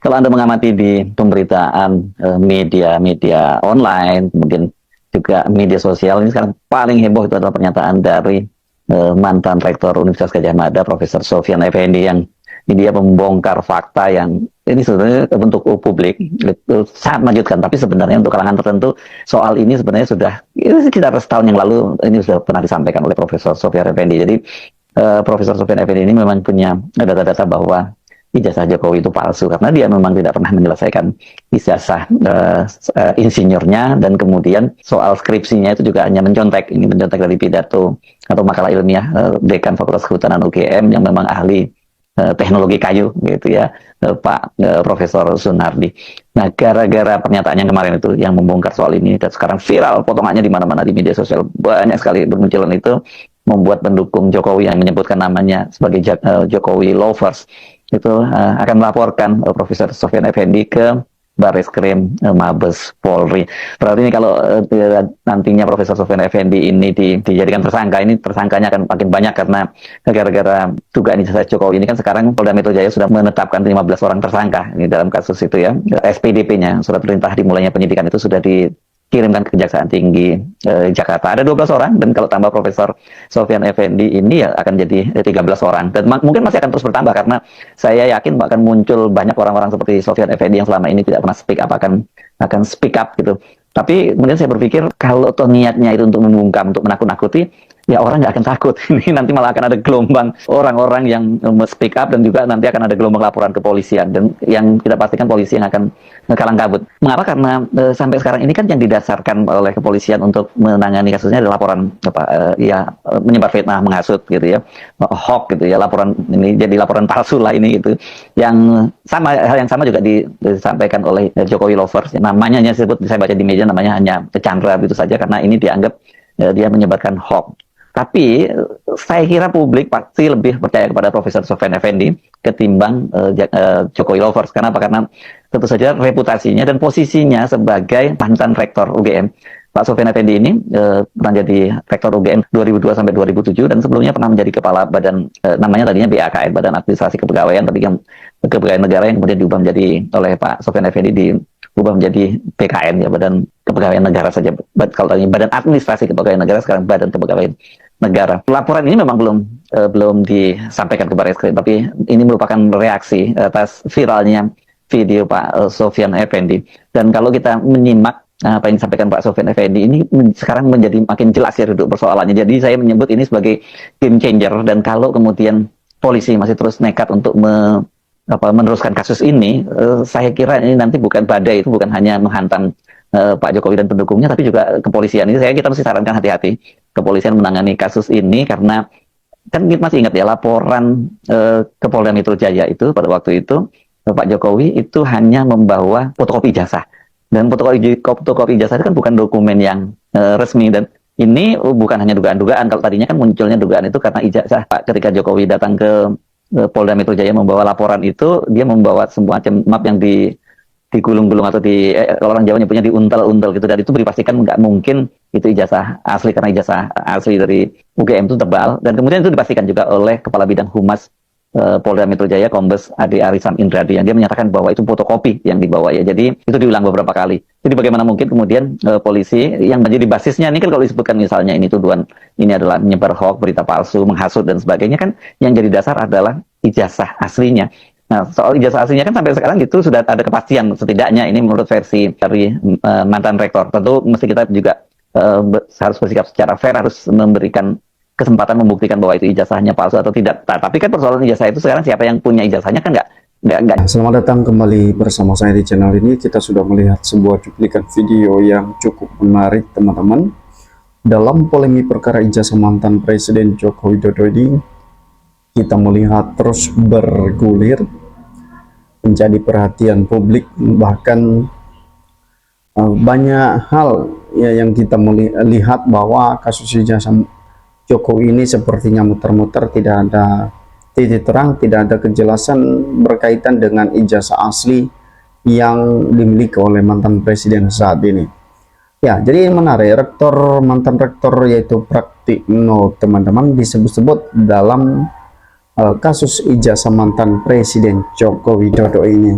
kalau Anda mengamati di pemberitaan media-media online, kemudian juga media sosial, ini sekarang paling heboh itu adalah pernyataan dari mantan Rektor Universitas Gadjah Mada, Profesor Sofyan Effendi, yang dia membongkar fakta yang ini sebenarnya bentuk publik itu sangat mengejutkan, tapi sebenarnya untuk kalangan tertentu soal ini sebenarnya sudah sekitar setahun yang lalu ini sudah pernah disampaikan oleh Profesor Sofyan Effendi. Jadi Profesor Sofyan Effendi ini memang punya data-data bahwa ijazah Jokowi itu palsu karena dia memang tidak pernah menyelesaikan ijazah insinyurnya, dan kemudian soal skripsinya itu juga hanya mencontek dari pidato atau makalah ilmiah Dekan Fakultas Kehutanan UGM yang memang ahli teknologi kayu gitu ya, Pak Profesor Sunardi. Nah, gara-gara pernyataan yang kemarin itu yang membongkar soal ini dan sekarang viral potongannya di mana-mana di media sosial, banyak sekali bermunculan, itu membuat pendukung Jokowi yang menyebutkan namanya sebagai Jokowi lovers itu akan melaporkan Profesor Sofyan Effendi ke Bareskrim Mabes Polri. Berarti ini kalau nantinya Profesor Sofyan Effendi ini dijadikan tersangka, ini tersangkanya akan makin banyak karena gara-gara dugaan ijazah Jokowi ini kan sekarang Polda Metro Jaya sudah menetapkan 15 orang tersangka ini dalam kasus itu ya. SPDP-nya, surat perintah dimulainya penyidikan, itu sudah dikirimkan ke Kejaksaan Tinggi Jakarta. Ada 12 orang, dan kalau tambah Profesor Sofyan Effendi ini ya akan jadi 13 orang, dan mungkin masih akan terus bertambah karena saya yakin akan muncul banyak orang-orang seperti Sofyan Effendi yang selama ini tidak pernah speak up akan speak up gitu. Tapi kemudian saya berpikir kalau toh niatnya itu untuk membungkam, untuk menakut-nakuti, ya orang nggak akan takut. Ini nanti malah akan ada gelombang orang-orang yang speak up, dan juga nanti akan ada gelombang laporan ke polisian, dan yang kita pastikan polisi yang akan kalang kabut. Mengapa? Karena sampai sekarang ini kan yang didasarkan oleh kepolisian untuk menangani kasusnya adalah laporan menyebar fitnah, menghasut gitu ya, hoax gitu ya, laporan ini jadi laporan palsu lah ini gitu. Yang sama, hal yang sama juga disampaikan oleh Jokowi lovers. Namanya disebut, saya baca di media, namanya hanya Chandra itu saja karena ini dianggap dia menyebarkan hoax. Tapi saya kira publik pasti lebih percaya kepada Profesor Sofyan Effendi ketimbang Jokowi lovers. Kenapa? Karena tentu saja reputasinya dan posisinya sebagai mantan rektor UGM. Pak Sofyan Effendi ini pernah jadi rektor UGM 2002 sampai 2007, dan sebelumnya pernah menjadi kepala badan, namanya tadinya BAKN, Badan Administrasi Kepegawaian, tapi yang Kepegawaian Negara yang kemudian diubah menjadi oleh Pak Sofyan Effendi diubah menjadi BKN ya, Badan Kepegawaian Negara saja. Kalau tadinya Badan Administrasi Kepegawaian Negara, sekarang Badan Kepegawaian Negara. Laporan ini memang belum disampaikan ke Barreskrim, tapi ini merupakan reaksi atas viralnya video Pak Sofyan Effendi. Dan kalau kita menyimak apa yang disampaikan Pak Sofyan Effendi ini sekarang menjadi makin jelas ya duduk persoalannya. Jadi saya menyebut ini sebagai game changer, dan kalau kemudian polisi masih terus nekat untuk meneruskan kasus ini, saya kira ini nanti bukan badai, itu bukan hanya menghantam Pak Jokowi dan pendukungnya, tapi juga kepolisian. Ini kita mesti sarankan hati-hati kepolisian menangani kasus ini, karena kan kita masih ingat ya laporan ke Polda Metro Jaya itu pada waktu itu Pak Jokowi itu hanya membawa fotokopi ijazah, dan fotokopi ijazah itu kan bukan dokumen yang resmi, dan ini bukan hanya dugaan-dugaan. Kalau tadinya kan munculnya dugaan itu karena ijazah Pak, ketika Jokowi datang ke Polda Metro Jaya membawa laporan itu, dia membawa semacam map yang digulung-gulung atau orang Jawa nyebutnya diuntel-untel gitu, dan itu dipastikan nggak mungkin itu ijazah asli, karena ijazah asli dari UGM itu tebal. Dan kemudian itu dipastikan juga oleh Kepala Bidang Humas Polda Metro Jaya, Kombes Ade Arisam Indradi, yang dia menyatakan bahwa itu fotokopi yang dibawa ya. Jadi itu diulang beberapa kali. Jadi bagaimana mungkin kemudian polisi yang menjadi basisnya ini kan, kalau disebutkan misalnya ini tuduhan ini adalah menyebar hoax, berita palsu, menghasut dan sebagainya, kan yang jadi dasar adalah ijazah aslinya. Nah, soal ijazah aslinya kan sampai sekarang itu sudah ada kepastian, setidaknya ini menurut versi dari mantan rektor. Tentu mesti kita juga harus bersikap secara fair, harus memberikan kesempatan membuktikan bahwa itu ijazahnya palsu atau tidak. Tapi kan persoalan ijazah itu sekarang siapa yang punya ijazahnya kan nggak. Selamat datang kembali bersama saya di channel ini. Kita sudah melihat sebuah cuplikan video yang cukup menarik teman-teman. Dalam polemik perkara ijazah mantan Presiden Joko Widodo ini, kita melihat terus bergulir menjadi perhatian publik, bahkan banyak hal ya yang kita melihat bahwa kasus ijazah Jokowi ini sepertinya muter-muter, tidak ada titik terang, tidak ada kejelasan berkaitan dengan ijazah asli yang dimiliki oleh mantan presiden saat ini. Ya, jadi menarik, mantan rektor yaitu Praktikno teman-teman disebut-sebut dalam kasus ijazah mantan Presiden Joko Widodo ini.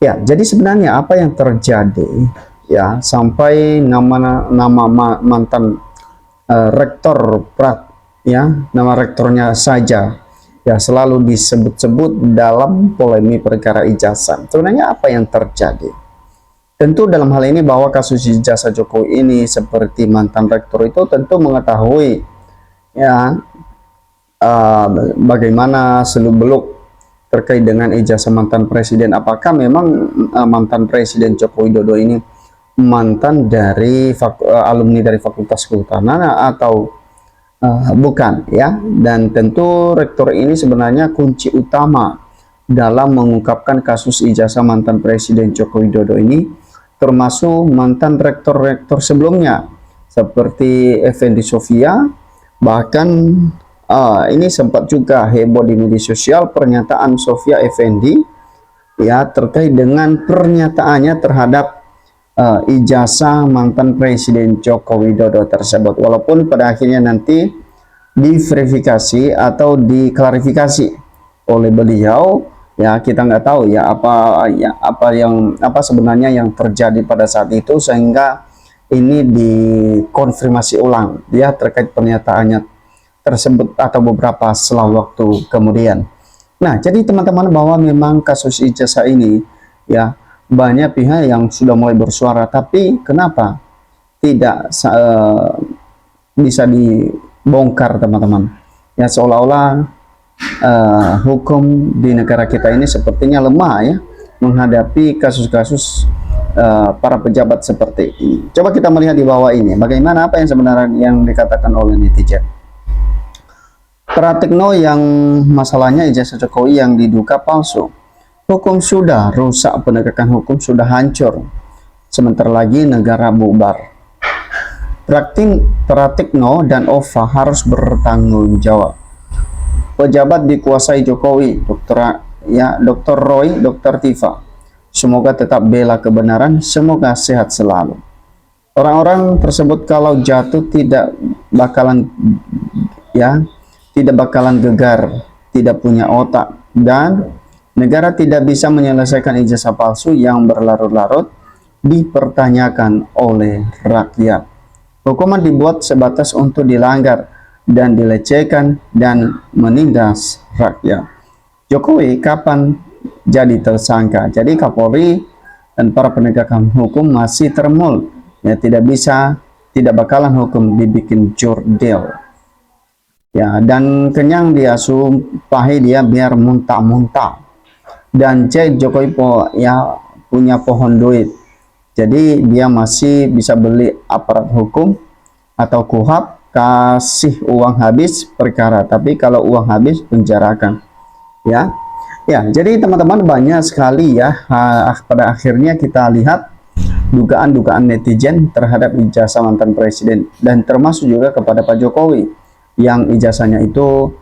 Ya, jadi sebenarnya apa yang terjadi ya sampai mantan rektor ya, nama rektornya saja ya selalu disebut-sebut dalam polemik perkara ijazah. Sebenarnya apa yang terjadi? Tentu dalam hal ini bahwa kasus ijazah Jokowi ini seperti mantan rektor itu tentu mengetahui ya bagaimana seluk-beluk terkait dengan ijazah mantan presiden. Apakah memang mantan presiden Joko Widodo ini mantan dari alumni dari Fakultas Kehutanan atau bukan ya? Dan tentu rektor ini sebenarnya kunci utama dalam mengungkapkan kasus ijazah mantan presiden Joko Widodo ini, termasuk mantan rektor-rektor sebelumnya seperti Effendi Sofia. Bahkan ini sempat juga heboh di media sosial pernyataan Sofia Effendi ya terkait dengan pernyataannya terhadap ijazah mantan Presiden Joko Widodo tersebut, walaupun pada akhirnya nanti diverifikasi atau diklarifikasi oleh beliau ya, kita nggak tahu ya apa sebenarnya yang terjadi pada saat itu sehingga ini dikonfirmasi ulang ya terkait pernyataannya tersebut atau beberapa selang waktu kemudian. Nah, jadi teman-teman bahwa memang kasus ijazah ini ya banyak pihak yang sudah mulai bersuara, tapi kenapa tidak bisa dibongkar teman-teman? Ya seolah-olah hukum di negara kita ini sepertinya lemah ya menghadapi kasus-kasus para pejabat seperti ini. Coba kita melihat di bawah ini bagaimana apa yang sebenarnya yang dikatakan oleh netizen. Pratikno yang masalahnya ijazah Jokowi yang diduga palsu. Hukum sudah rusak, penegakan hukum sudah hancur. Sebentar lagi negara bubar. Pratikno dan Ova harus bertanggung jawab. Pejabat dikuasai Jokowi, Dr. Roy, Dr. Tifa. Semoga tetap bela kebenaran, semoga sehat selalu. Orang-orang tersebut kalau jatuh tidak bakalan gegar, tidak punya otak, dan negara tidak bisa menyelesaikan ijazah palsu yang berlarut-larut dipertanyakan oleh rakyat. Hukuman dibuat sebatas untuk dilanggar dan dilecehkan dan menindas rakyat. Jokowi kapan jadi tersangka? Jadi Kapolri dan para penegakan hukum masih termul, ya tidak bakalan hukum dibikin jurdil. Ya, dan kenyang dia sumpahi dia biar muntah-muntah. Dan cek Jokowi punya pohon duit. Jadi dia masih bisa beli aparat hukum atau KUHAP, kasih uang habis perkara. Tapi kalau uang habis penjarakan. Ya. Ya, jadi teman-teman banyak sekali ya pada akhirnya kita lihat dugaan-dugaan netizen terhadap ijazah mantan presiden dan termasuk juga kepada Pak Jokowi yang ijazahnya itu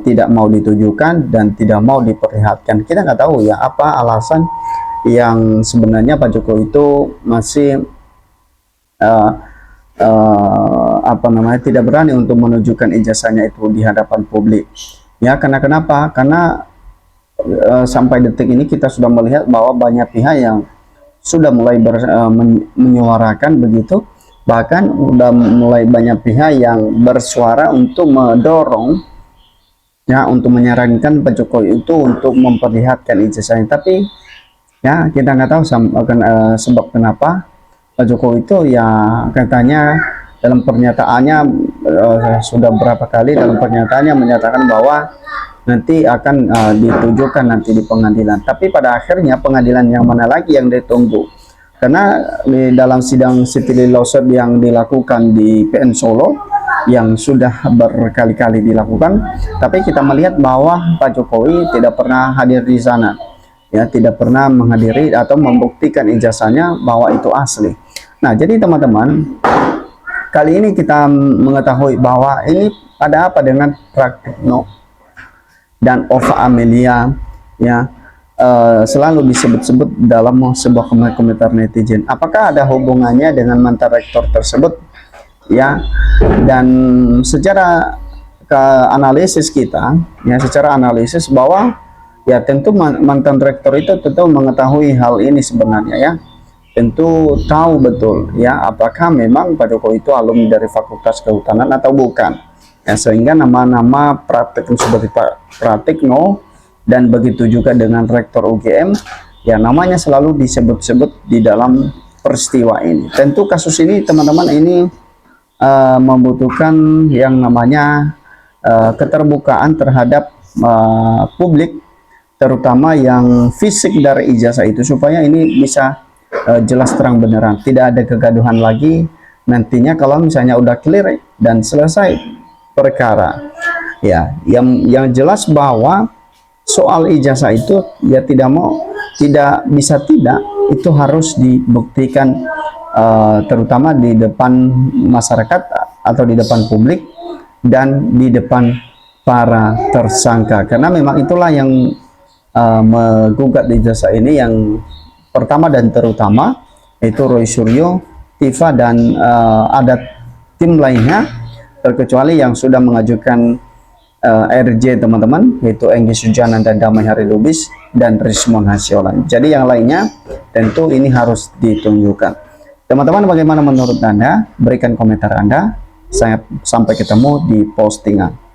tidak mau ditujukan dan tidak mau diperlihatkan. Kita nggak tahu ya apa alasan yang sebenarnya Pak Jokowi itu masih tidak berani untuk menunjukkan ijazahnya itu di hadapan publik. Ya, karena kenapa? Karena sampai detik ini kita sudah melihat bahwa banyak pihak yang sudah mulai menyuarakan begitu. Bahkan udah mulai banyak pihak yang bersuara untuk mendorong ya untuk menyarankan Pak Jokowi itu untuk memperlihatkan ijazahnya. Tapi ya kita nggak tahu sebab kenapa Pak Jokowi itu ya katanya dalam pernyataannya sudah berapa kali dalam pernyataannya menyatakan bahwa nanti akan ditujukan nanti di pengadilan. Tapi pada akhirnya pengadilan yang mana lagi yang ditunggu? Karena di dalam sidang Siti Lawson yang dilakukan di PN Solo yang sudah berkali-kali dilakukan, tapi kita melihat bahwa Pak Jokowi tidak pernah hadir di sana, ya tidak pernah menghadiri atau membuktikan ijazahnya bahwa itu asli. Nah, jadi teman-teman, kali ini kita mengetahui bahwa ini ada apa dengan Pratikno dan Ova Amelia, ya. Selalu disebut-sebut dalam sebuah komentar netizen. Apakah ada hubungannya dengan mantan rektor tersebut? Ya, dan secara analisis kita, ya secara analisis bahwa Ya tentu mantan rektor itu tentu mengetahui hal ini sebenarnya ya. Tentu tahu betul ya apakah memang Pak Joko itu alumni dari Fakultas Kehutanan atau bukan. Ya, sehingga nama-nama Pratekno seperti Pak Pratikno dan begitu juga dengan Rektor UGM ya namanya selalu disebut-sebut di dalam peristiwa ini. Tentu kasus ini teman-teman ini membutuhkan yang namanya keterbukaan terhadap publik, terutama yang fisik dari ijazah itu, supaya ini bisa jelas terang beneran, tidak ada kegaduhan lagi nantinya kalau misalnya udah clear dan selesai perkara. Ya, yang jelas bahwa soal ijazah itu ya tidak bisa tidak, itu harus dibuktikan terutama di depan masyarakat atau di depan publik dan di depan para tersangka, karena memang itulah yang menggugat ijazah ini yang pertama dan terutama itu Roy Suryo, Tifa dan ada tim lainnya, terkecuali yang sudah mengajukan RJ teman-teman, yaitu Enggi Sujana dan Damai Hari Lubis dan Rismon Hasiolan. Jadi yang lainnya tentu ini harus ditunjukkan. Teman-teman, bagaimana menurut Anda? Berikan komentar Anda. Sampai ketemu di postingan.